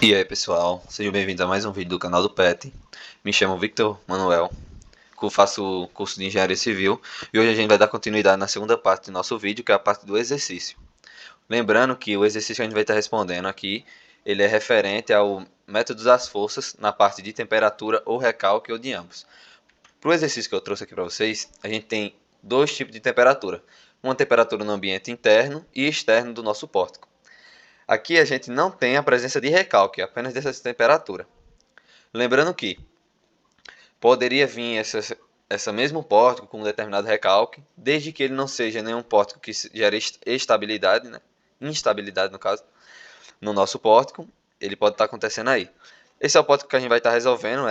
E aí pessoal, sejam bem-vindos a mais um vídeo do canal do PET. Me chamo Victor Manuel, faço curso de Engenharia Civil e hoje a gente vai dar continuidade na segunda parte do nosso vídeo, que é a parte do exercício. Lembrando que o exercício que a gente vai estar respondendo aqui, ele é referente ao método das forças na parte de temperatura ou recalque ou de ambos. Para o exercício que eu trouxe aqui para vocês, a gente tem dois tipos de temperatura. Uma temperatura no ambiente interno e externo do nosso pórtico. Aqui a gente não tem a presença de recalque, apenas dessa temperatura. Lembrando que poderia vir essa mesmo pórtico com um determinado recalque, desde que ele não seja nenhum pórtico que gere estabilidade, né? Instabilidade no caso, no nosso pórtico, ele pode estar acontecendo aí. Esse é o pórtico que a gente vai estar resolvendo,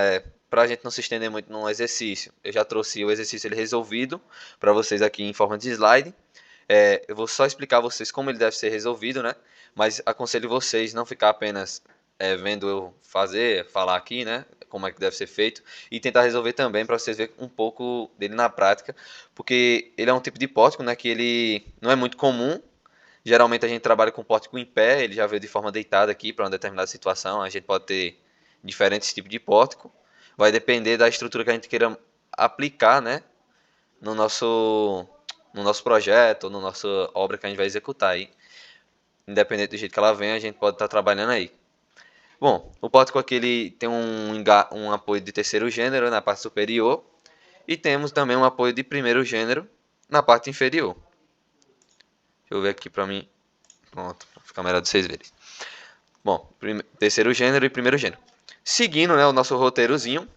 para a gente não se estender muito no exercício. Eu já trouxe o exercício ele resolvido para vocês aqui em forma de slide. Eu vou só explicar a vocês como ele deve ser resolvido, né? Mas aconselho vocês não ficar apenas vendo eu falar aqui, né? Como é que deve ser feito e tentar resolver também para vocês verem um pouco dele na prática, porque ele é um tipo de pórtico, né? Que ele não é muito comum. Geralmente a gente trabalha com pórtico em pé, ele já veio de forma deitada aqui para uma determinada situação. A gente pode ter diferentes tipos de pórtico, vai depender da estrutura que a gente queira aplicar, né? No nosso projeto, na nossa obra que a gente vai executar aí. Independente do jeito que ela vem, a gente pode estar trabalhando aí. Bom, o pórtico aqui ele tem um apoio de terceiro gênero na parte superior e temos também um apoio de primeiro gênero na parte inferior. Deixa eu ver aqui para mim. Pronto, para ficar melhor de vocês verem. Bom, terceiro gênero e primeiro gênero. Seguindo, né, o nosso roteirozinho,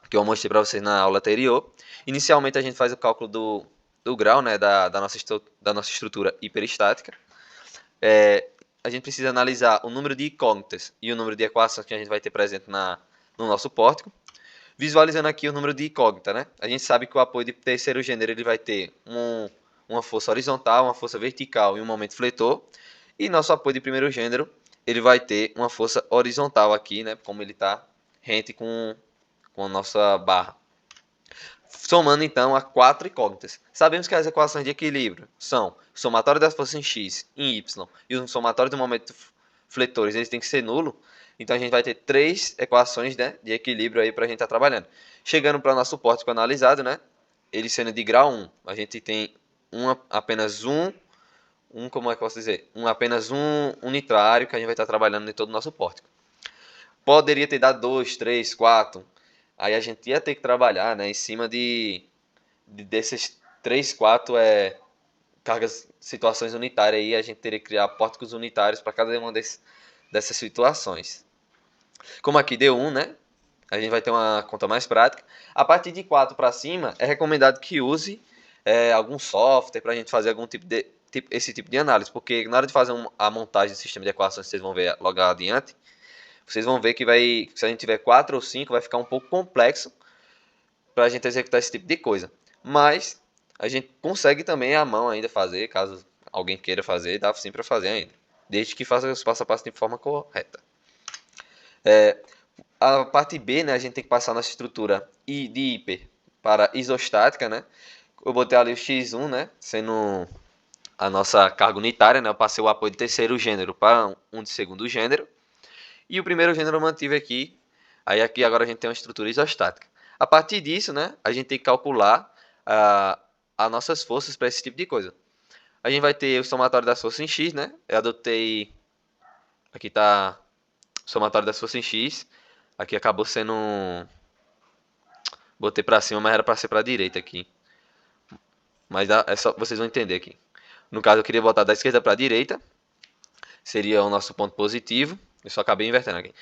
que eu mostrei para vocês na aula anterior. Inicialmente a gente faz o cálculo do grau, né, da nossa estrutura hiperestática. A gente precisa analisar o número de incógnitas e o número de equações que a gente vai ter presente no nosso pórtico. Visualizando aqui o número de incógnita, né? A gente sabe que o apoio de terceiro gênero ele vai ter uma força horizontal, uma força vertical e um momento fletor. E nosso apoio de primeiro gênero ele vai ter uma força horizontal aqui, né? Como ele está rente com a nossa barra. Somando então a quatro incógnitas. Sabemos que as equações de equilíbrio são o somatório das forças em x e em y e o somatório do momento fletores, eles têm que ser nulo. Então a gente vai ter três equações, né, de equilíbrio aí para a gente estar trabalhando. Chegando para o nosso pórtico analisado, né, ele sendo de grau 1, a gente tem apenas como é que eu posso dizer? Apenas um unitário que a gente vai estar trabalhando em todo o nosso pórtico. Poderia ter dado 2, 3, 4. Aí a gente ia ter que trabalhar, né, em cima desses 3, 4 cargas, situações unitárias aí, a gente teria que criar pórticos unitários para cada uma dessas situações. Como aqui deu 1, né? A gente vai ter uma conta mais prática. A partir de 4 para cima, é recomendado que use algum software para a gente fazer algum esse tipo de análise, porque na hora de fazer a montagem do sistema de equações, vocês vão ver logo adiante, vocês vão ver que se a gente tiver 4 ou 5, vai ficar um pouco complexo para a gente executar esse tipo de coisa. Mas a gente consegue também à mão ainda fazer, caso alguém queira fazer, dá sim para fazer ainda. Desde que faça os passo a passo de forma correta. A parte B, né, a gente tem que passar nossa estrutura de hiper para isostática, né? Eu botei ali o x1, né, sendo a nossa carga unitária, né? Eu passei o apoio de terceiro gênero para um de segundo gênero. E o primeiro gênero eu mantive aqui. Aí aqui agora a gente tem uma estrutura isostática. A partir disso, né, a gente tem que calcular as nossas forças para esse tipo de coisa. A gente vai ter o somatório das forças em x, né? Eu adotei... Aqui está o somatório das forças em x. Aqui acabou sendo... Botei para cima, mas era para ser para a direita aqui. Mas vocês vão entender aqui. No caso, eu queria botar da esquerda para a direita. Seria o nosso ponto positivo. Eu só acabei invertendo aqui.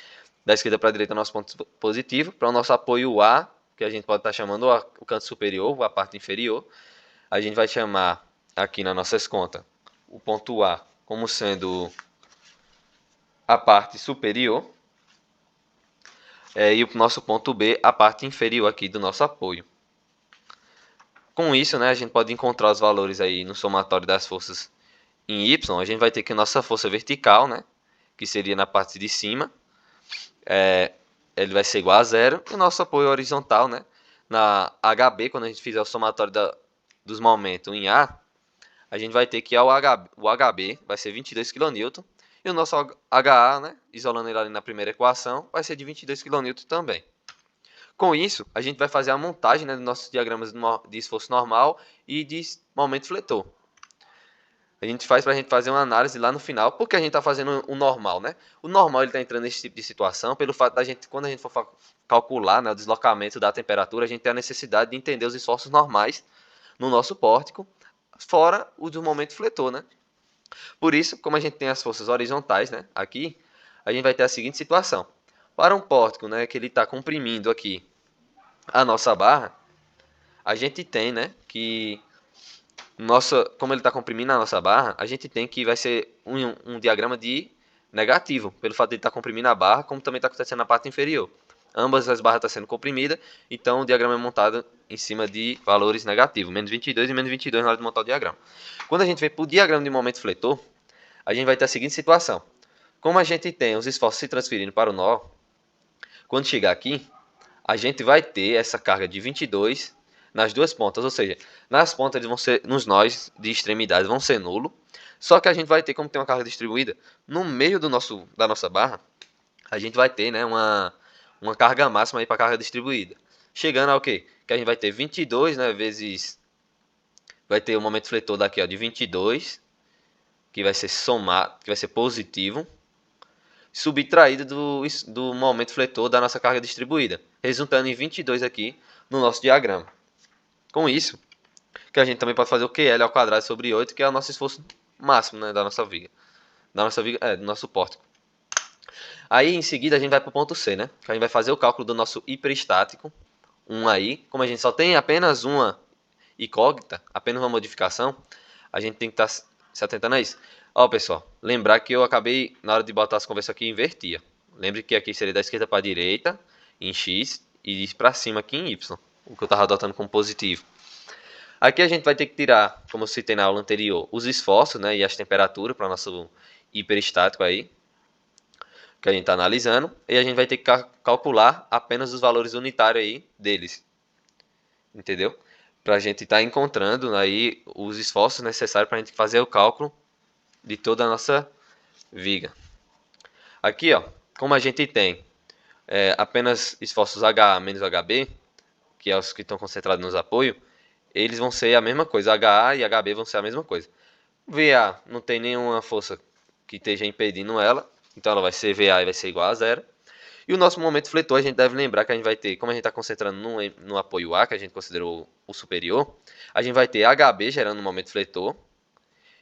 Da esquerda para a direita, nosso ponto positivo. Para o nosso apoio A, que a gente pode estar chamando o canto superior, a parte inferior, a gente vai chamar aqui nas nossas contas o ponto A como sendo a parte superior e o nosso ponto B a parte inferior aqui do nosso apoio. Com isso, né, a gente pode encontrar os valores aí no somatório das forças em Y. A gente vai ter que a nossa força vertical, né, que seria na parte de cima, ele vai ser igual a zero. E o nosso apoio horizontal, né, na HB, quando a gente fizer o somatório dos momentos em A, a gente vai ter que o HB vai ser 22 kN e o nosso HA, né, isolando ele ali na primeira equação, vai ser de 22 kN também. Com isso, a gente vai fazer a montagem, né, dos nossos diagramas de esforço normal e de momento fletor. A gente faz para a gente fazer uma análise lá no final, porque a gente está fazendo o normal, né? O normal ele está entrando nesse tipo de situação pelo fato da gente, quando a gente for calcular, né, o deslocamento da temperatura, a gente tem a necessidade de entender os esforços normais no nosso pórtico, fora o do momento fletor, né? Por isso, como a gente tem as forças horizontais, né, aqui, a gente vai ter a seguinte situação. Para um pórtico, né, que ele está comprimindo aqui a nossa barra, a gente tem, né, que como ele está comprimindo a nossa barra, a gente tem que vai ser um diagrama de negativo, pelo fato de ele estar comprimindo a barra, como também está acontecendo na parte inferior. Ambas as barras estão sendo comprimidas, então o diagrama é montado em cima de valores negativos, menos 22 e menos 22 na hora de montar o diagrama. Quando a gente vem para o diagrama de momento fletor, a gente vai ter a seguinte situação. Como a gente tem os esforços se transferindo para o nó, quando chegar aqui, a gente vai ter essa carga de 22 nas duas pontas, ou seja, nas pontas eles vão ser, nos nós de extremidade vão ser nulo, só que a gente vai ter, como tem uma carga distribuída, no meio da nossa barra, a gente vai ter, né, uma carga máxima aí para carga distribuída. Chegando ao quê? Que a gente vai ter 22, né, vezes, vai ter o momento fletor daqui, ó, de 22, que vai ser somado, que vai ser positivo, subtraído do momento fletor da nossa carga distribuída, resultando em 22 aqui no nosso diagrama. Com isso, que a gente também pode fazer o QL ao quadrado sobre 8, que é o nosso esforço máximo, né, da nossa viga. Do nosso pórtico. Aí, em seguida, a gente vai para o ponto C, né? Que a gente vai fazer o cálculo do nosso hiperestático. Aí, como a gente só tem apenas uma incógnita, apenas uma modificação, a gente tem que estar se atentando a isso. Ó, pessoal, lembrar que eu acabei, na hora de botar as conversas aqui, invertia. Lembre que aqui seria da esquerda para a direita, em X, e para cima aqui em Y. O que eu estava adotando como positivo. Aqui a gente vai ter que tirar, como eu citei na aula anterior, os esforços, né, e as temperaturas para o nosso hiperestático aí, que a gente está analisando. E a gente vai ter que calcular apenas os valores unitários aí deles. Entendeu? Para a gente estar encontrando aí os esforços necessários para a gente fazer o cálculo de toda a nossa viga. Aqui, ó, como a gente tem apenas esforços HA menos HB, que é os que estão concentrados nos apoios, eles vão ser a mesma coisa. HA e HB vão ser a mesma coisa. VA não tem nenhuma força que esteja impedindo ela, então ela vai ser VA e vai ser igual a zero. E o nosso momento fletor, a gente deve lembrar que a gente vai ter, como a gente está concentrando no apoio A, que a gente considerou o superior, a gente vai ter HB gerando um momento fletor.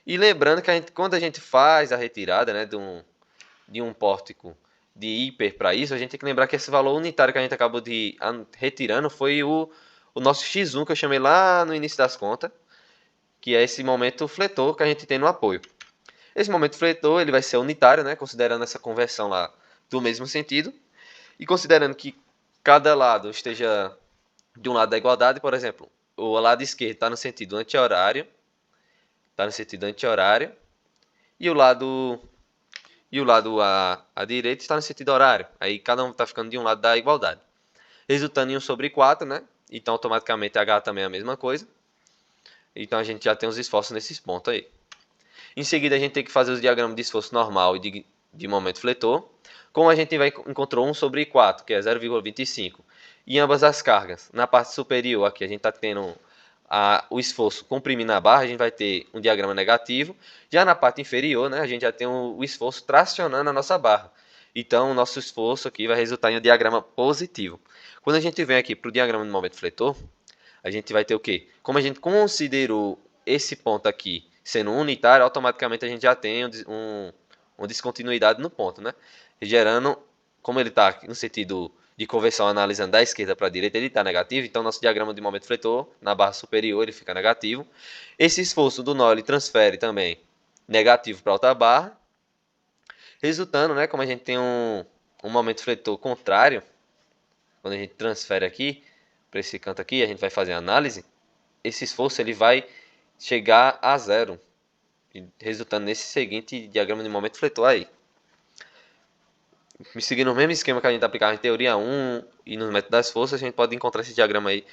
E lembrando que quando a gente faz a retirada, né, de um pórtico de hiper para isso, a gente tem que lembrar que esse valor unitário que a gente acabou de retirando foi o nosso X1 que eu chamei lá no início das contas, que é esse momento fletor que a gente tem no apoio. Esse momento fletor ele vai ser unitário, né, considerando essa conversão lá do mesmo sentido, e considerando que cada lado esteja de um lado da igualdade, por exemplo, o lado esquerdo está no sentido anti-horário, e o lado à direita está no sentido horário. Aí cada um está ficando de um lado da igualdade. Resultando em 1 sobre 4, né? Então automaticamente H também é a mesma coisa. Então a gente já tem os esforços nesses pontos aí. Em seguida a gente tem que fazer os diagramas de esforço normal e de momento fletor. Como a gente encontrou 1 sobre 4, que é 0,25. E ambas as cargas. Na parte superior aqui a gente está tendo o esforço comprimindo a barra, a gente vai ter um diagrama negativo. Já na parte inferior, né, a gente já tem o esforço tracionando a nossa barra. Então, o nosso esforço aqui vai resultar em um diagrama positivo. Quando a gente vem aqui para o diagrama de momento fletor, a gente vai ter o quê? Como a gente considerou esse ponto aqui sendo unitário, automaticamente a gente já tem uma descontinuidade no ponto, né? Gerando, como ele está no sentido de conversão analisando da esquerda para a direita, ele está negativo, então nosso diagrama de momento fletor, na barra superior, ele fica negativo. Esse esforço do nó, ele transfere também negativo para outra barra, resultando, né, como a gente tem um momento fletor contrário, quando a gente transfere aqui, para esse canto aqui, a gente vai fazer a análise, esse esforço ele vai chegar a zero, resultando nesse seguinte diagrama de momento fletor aí. Seguindo o mesmo esquema que a gente aplicava em teoria 1 e no método das forças, a gente pode encontrar esse diagrama aí,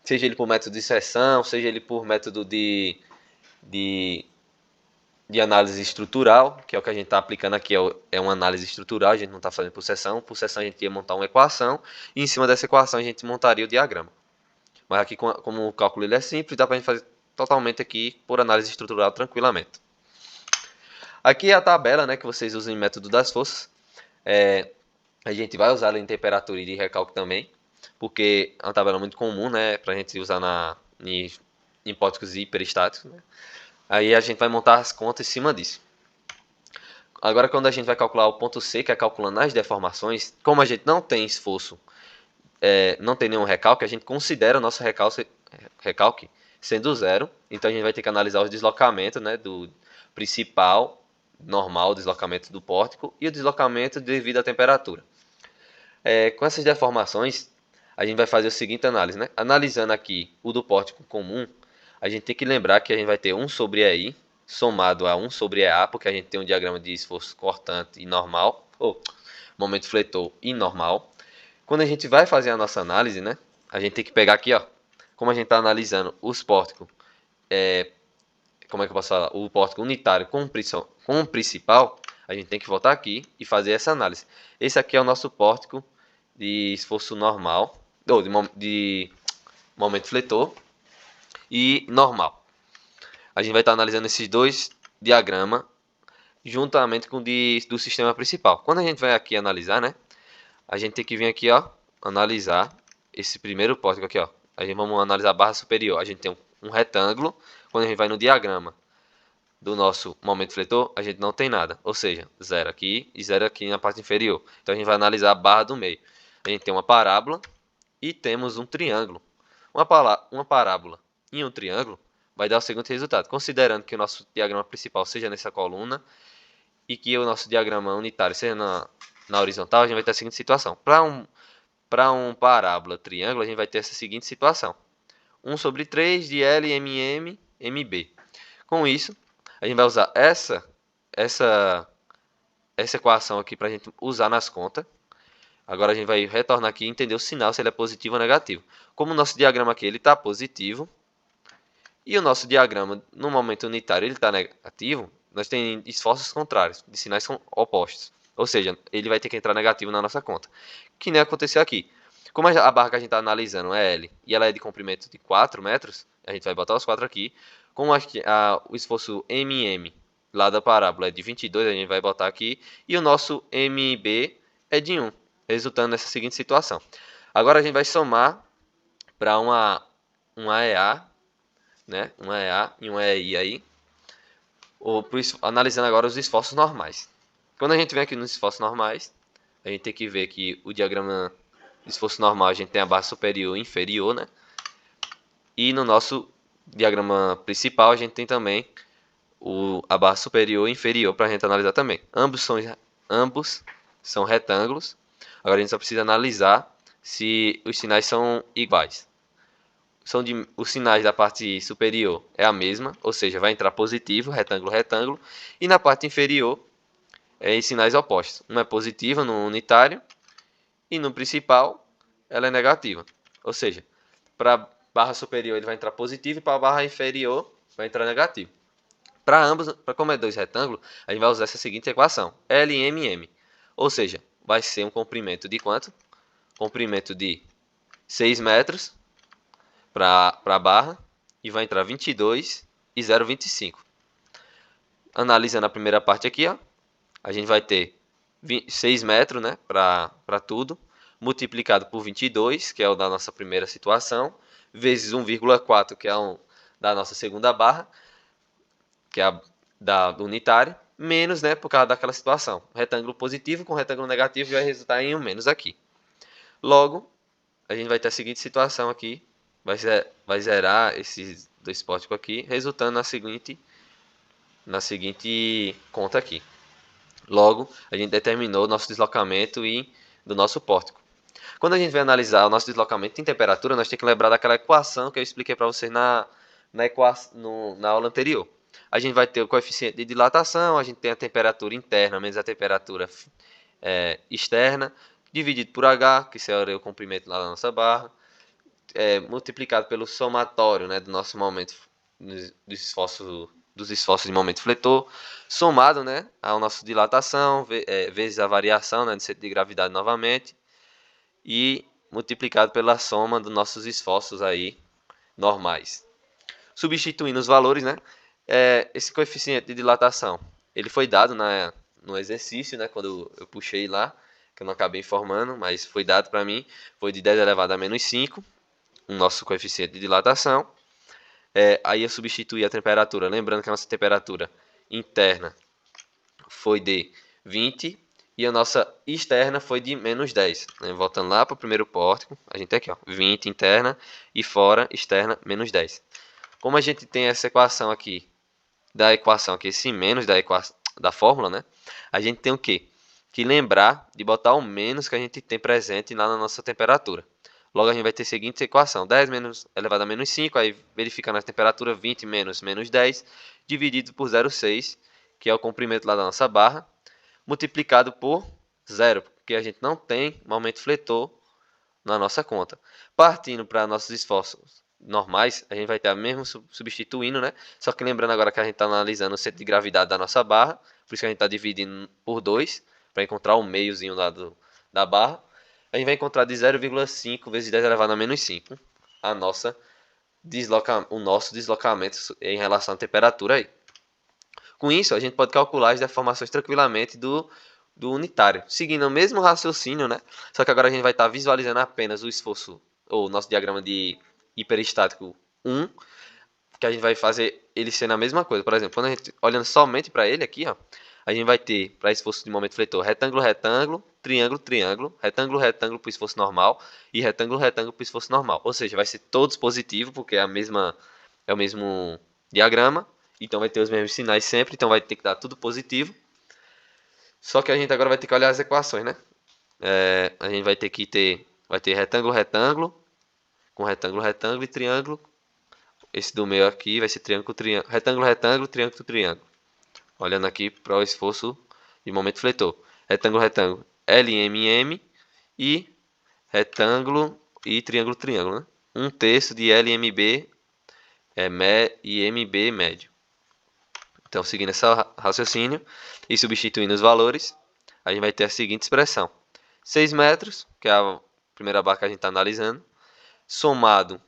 seja ele por método de seção, seja ele por método de de análise estrutural, que é o que a gente está aplicando aqui, é uma análise estrutural, a gente não está fazendo por seção. Por seção a gente ia montar uma equação, e em cima dessa equação a gente montaria o diagrama. Mas aqui, como o cálculo ele é simples, dá para a gente fazer totalmente aqui por análise estrutural tranquilamente. Aqui é a tabela, né, que vocês usam em método das forças. A gente vai usar ela em temperatura e de recálculo também, porque é uma tabela muito comum, né, para a gente usar em póticos hiperestáticos, né? Aí a gente vai montar as contas em cima disso. Agora, quando a gente vai calcular o ponto C, que é calculando as deformações, como a gente não tem esforço, não tem nenhum recalque, a gente considera o nosso recalque sendo zero. Então a gente vai ter que analisar os deslocamentos, né, do principal, normal, o deslocamento do pórtico e o deslocamento devido à temperatura. Com essas deformações, a gente vai fazer a seguinte análise, né? Analisando aqui o do pórtico comum, a gente tem que lembrar que a gente vai ter 1 sobre EI somado a 1 sobre EA, porque a gente tem um diagrama de esforço cortante e normal, ou momento fletor e normal. Quando a gente vai fazer a nossa análise, né? A gente tem que pegar aqui, ó, como a gente está analisando os pórticos, como é que eu posso falar? O pórtico unitário com o principal, a gente tem que voltar aqui e fazer essa análise. Esse aqui é o nosso pórtico de esforço normal, ou de momento fletor e normal. A gente vai estar analisando esses dois diagramas juntamente com o do sistema principal. Quando a gente vai aqui analisar, né? A gente tem que vir aqui, ó, analisar esse primeiro pórtico aqui, ó. A gente vamos analisar a barra superior. A gente tem um retângulo. Quando a gente vai no diagrama do nosso momento fletor, a gente não tem nada. Ou seja, zero aqui e zero aqui na parte inferior. Então a gente vai analisar a barra do meio. A gente tem uma parábola e temos um triângulo. Uma parábola e um triângulo vai dar o seguinte resultado. Considerando que o nosso diagrama principal seja nessa coluna e que o nosso diagrama unitário seja na horizontal, a gente vai ter a seguinte situação. Para um parábola triângulo, a gente vai ter essa seguinte situação. 1 sobre 3 de LMM MB. Com isso, a gente vai usar essa equação aqui para a gente usar nas contas. Agora a gente vai retornar aqui e entender o sinal, se ele é positivo ou negativo. Como o nosso diagrama aqui está positivo, e o nosso diagrama no momento unitário ele está negativo, nós temos esforços contrários, de sinais opostos. Ou seja, ele vai ter que entrar negativo na nossa conta. Que nem aconteceu aqui. Como a barra que a gente está analisando é L e ela é de comprimento de 4 metros, a gente vai botar os 4 aqui. Como o esforço MM lá da parábola é de 22, a gente vai botar aqui. E o nosso MB é de 1, resultando nessa seguinte situação. Agora a gente vai somar para uma EA, né? Uma EA e uma EI aí. Analisando agora os esforços normais. Quando a gente vem aqui nos esforços normais, a gente tem que ver que o diagrama de esforço normal a gente tem a barra superior e inferior, né? E no nosso diagrama principal a gente tem também a barra superior e inferior para a gente analisar também. Ambos são retângulos. Agora a gente só precisa analisar se os sinais são iguais. Os sinais da parte superior é a mesma, ou seja, vai entrar positivo, retângulo, retângulo. E na parte inferior é em sinais opostos. Uma é positiva no unitário e no principal ela é negativa. Ou seja, para a barra superior ele vai entrar positivo e para a barra inferior vai entrar negativo. Para ambos, como é dois retângulos, a gente vai usar essa seguinte equação: LMM. Ou seja, vai ser um comprimento de quanto? Comprimento de 6 metros para a barra e vai entrar 22 e 0,25. Analisando a primeira parte aqui, ó, a gente vai ter 6 metros, né, para tudo, multiplicado por 22, que é o da nossa primeira situação, vezes 1,4, que é da nossa segunda barra, que é a da unitária, menos, né, por causa daquela situação. Retângulo positivo com retângulo negativo vai resultar em um menos aqui. Logo, a gente vai ter a seguinte situação aqui, vai zerar esses dois pórticos aqui, resultando na seguinte conta aqui. Logo, a gente determinou o nosso deslocamento do nosso pórtico. Quando a gente vai analisar o nosso deslocamento em temperatura, nós temos que lembrar daquela equação que eu expliquei para vocês na aula anterior. A gente vai ter o coeficiente de dilatação, a gente tem a temperatura interna menos a temperatura externa, dividido por H, que seria o comprimento lá da nossa barra, multiplicado pelo somatório, né, do nosso momento do esforço dos esforços de momento fletor, somado, né, ao nosso dilatação, vezes a variação, né, do centro de gravidade novamente, e multiplicado pela soma dos nossos esforços aí normais. Substituindo os valores, né, esse coeficiente de dilatação, ele foi dado no exercício, né, quando eu puxei lá, que eu não acabei informando, mas foi dado para mim, foi de 10 elevado a menos 5, o nosso coeficiente de dilatação. Aí eu substituí a temperatura, lembrando que a nossa temperatura interna foi de 20 e a nossa externa foi de menos 10. Né? Voltando lá para o primeiro pórtico, a gente tem aqui, ó, 20 interna e fora, externa, menos 10. Como a gente tem essa equação aqui, esse menos da fórmula, né? A gente tem o quê? Que lembrar de botar o menos que a gente tem presente lá na nossa temperatura. Logo, a gente vai ter a seguinte equação: 10 menos elevado a menos 5, aí verificando a temperatura, 20 menos menos 10, dividido por 0,6, que é o comprimento lá da nossa barra, multiplicado por 0, porque a gente não tem momento fletor na nossa conta. Partindo para nossos esforços normais, a gente vai ter a mesma substituindo, né? Só que lembrando agora que a gente está analisando o centro de gravidade da nossa barra, por isso que a gente está dividindo por 2, para encontrar o meiozinho lá da barra. A gente vai encontrar de 0,5 vezes 10 elevado a menos 5 o nosso deslocamento em relação à temperatura aí. Com isso, a gente pode calcular as deformações tranquilamente do unitário, seguindo o mesmo raciocínio, né? Só que agora a gente vai estar visualizando apenas o esforço, ou o nosso diagrama de hiperestático 1, que a gente vai fazer ele sendo a mesma coisa. Por exemplo, quando a gente olhando somente para ele aqui, ó, a gente vai ter para esforço de momento fletor retângulo, retângulo, triângulo, triângulo, retângulo, retângulo para o esforço normal e retângulo, retângulo para o esforço normal. Ou seja, vai ser todos positivos, porque é o mesmo diagrama, então vai ter os mesmos sinais sempre, então vai ter que dar tudo positivo. Só que a gente agora vai ter que olhar as equações, né? A gente vai ter retângulo, retângulo, com retângulo, retângulo e triângulo. Esse do meio aqui vai ser triângulo, triângulo, retângulo, retângulo, triângulo, triângulo. Olhando aqui para o esforço de momento fletor. Retângulo, retângulo, LMM e retângulo e triângulo, triângulo, né? 1/3 de LMB e MB médio. Então, seguindo esse raciocínio e substituindo os valores, a gente vai ter a seguinte expressão: 6 metros, que é a primeira barra que a gente está analisando, somado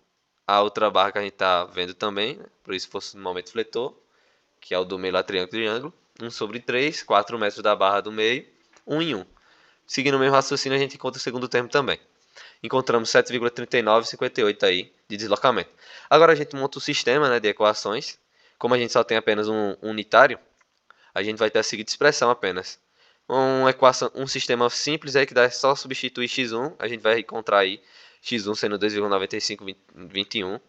a outra barra que a gente está vendo também, né? Por isso fosse no momento fletor, que é o do meio lá, triângulo, triângulo, 1/3, 4 metros da barra do meio, 1 em 1. Seguindo o mesmo raciocínio, a gente encontra o segundo termo também. Encontramos 7,3958 aí de deslocamento. Agora a gente monta o sistema, né, de equações. Como a gente só tem apenas um unitário, a gente vai ter a seguinte expressão apenas. Um sistema simples aí que dá só substituir x1, a gente vai encontrar aí x1 sendo 2,9521,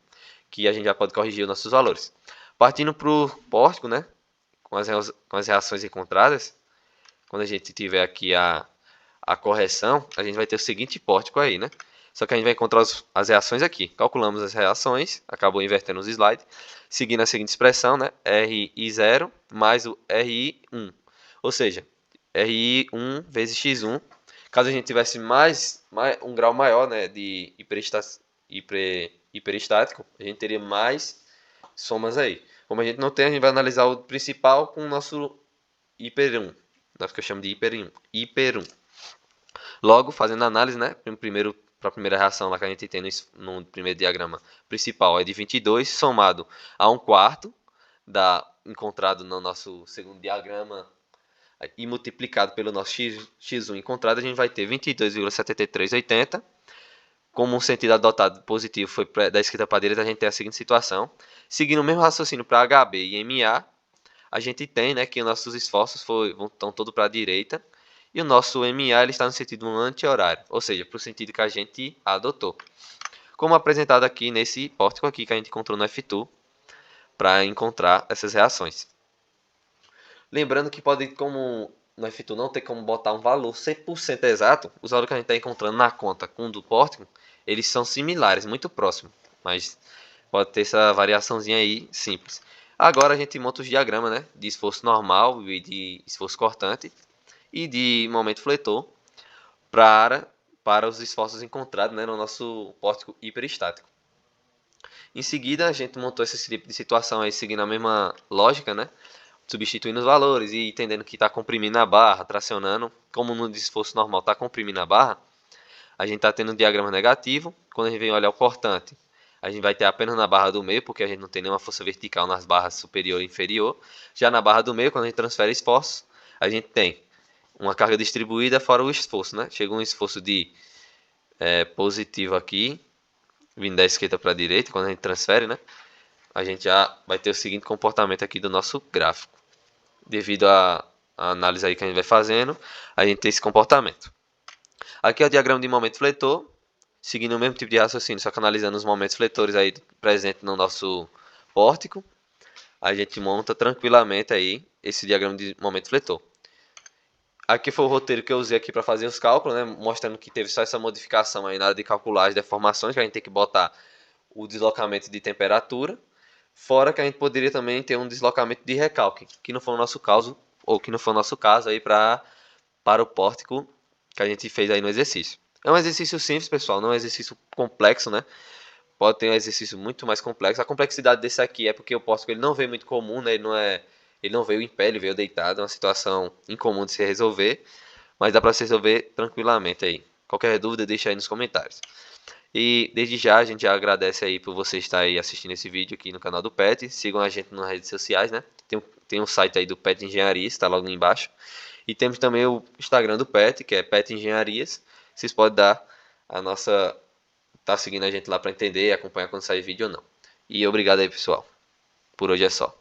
que a gente já pode corrigir os nossos valores. Partindo para o pórtico, né, com as reações encontradas, quando a gente tiver aqui a correção, a gente vai ter o seguinte pórtico aí, né? Só que a gente vai encontrar as reações aqui. Calculamos as reações, acabou invertendo os slides, seguindo a seguinte expressão, né? RI0 mais o RI1. Ou seja, RI1 vezes X1. Caso a gente tivesse um grau maior, né, de hiperestático, a gente teria mais somas aí. Como a gente não tem, a gente vai analisar o principal com o nosso hiper 1. Que eu chamo de hiper 1. Logo, fazendo a análise, né, para a primeira reação lá que a gente tem no primeiro diagrama principal é de 22, somado a 1/4 encontrado no nosso segundo diagrama e multiplicado pelo nosso x1 encontrado, a gente vai ter 22,7380. Como um sentido adotado positivo foi da esquerda para a direita, a gente tem a seguinte situação. Seguindo o mesmo raciocínio para HB e MA, a gente tem, né, que nossos esforços estão todos para a direita e o nosso MA ele está no sentido anti-horário, ou seja, para o sentido que a gente adotou. Como apresentado aqui nesse pórtico aqui que a gente encontrou no F2 para encontrar essas reações. Lembrando que como no F2 não tem como botar um valor 100% exato, os valores que a gente está encontrando na conta com o do pórtico, eles são similares, muito próximos, mas pode ter essa variaçãozinha aí simples. Agora a gente monta os diagramas, né, de esforço normal e de esforço cortante e de momento fletor para os esforços encontrados, né, no nosso pórtico hiperestático. Em seguida, a gente montou esse tipo de situação aí seguindo a mesma lógica, né? Substituindo os valores e entendendo que está comprimindo a barra, tracionando. Como no esforço normal está comprimindo a barra, a gente está tendo um diagrama negativo. Quando a gente vem olhar o cortante, a gente vai ter apenas na barra do meio, porque a gente não tem nenhuma força vertical nas barras superior e inferior. Já na barra do meio, quando a gente transfere esforço, a gente tem uma carga distribuída fora o esforço, né? Chega um esforço de positivo aqui, vindo da esquerda para a direita, quando a gente transfere, né? A gente já vai ter o seguinte comportamento aqui do nosso gráfico. Devido à análise aí que a gente vai fazendo, a gente tem esse comportamento. Aqui é o diagrama de momento fletor, seguindo o mesmo tipo de raciocínio, só que analisando os momentos fletores aí presentes no nosso pórtico. A gente monta tranquilamente aí esse diagrama de momento fletor. Aqui foi o roteiro que eu usei aqui para fazer os cálculos, né? Mostrando que teve só essa modificação aí na hora de calcular as deformações, que a gente tem que botar o deslocamento de temperatura, fora que a gente poderia também ter um deslocamento de recalque, que não foi o nosso caso, ou que não foi o nosso caso aí para o pórtico que a gente fez aí no exercício. É um exercício simples, pessoal, não é um exercício complexo, né? Pode ter um exercício muito mais complexo. A complexidade desse aqui é porque o pórtico ele não veio muito comum, né? Ele não veio em pé, ele veio deitado, é uma situação incomum de se resolver, mas dá para se resolver tranquilamente aí. Qualquer dúvida, deixa aí nos comentários. E desde já a gente já agradece aí por você estar aí assistindo esse vídeo aqui no canal do PET. Sigam a gente nas redes sociais, né? Tem um site aí do PET Engenharia, está logo embaixo. E temos também o Instagram do PET, que é PET Engenharias. Vocês podem dar a nossa tá seguindo a gente lá para entender e acompanhar quando sair vídeo ou não. E obrigado aí, pessoal. Por hoje é só.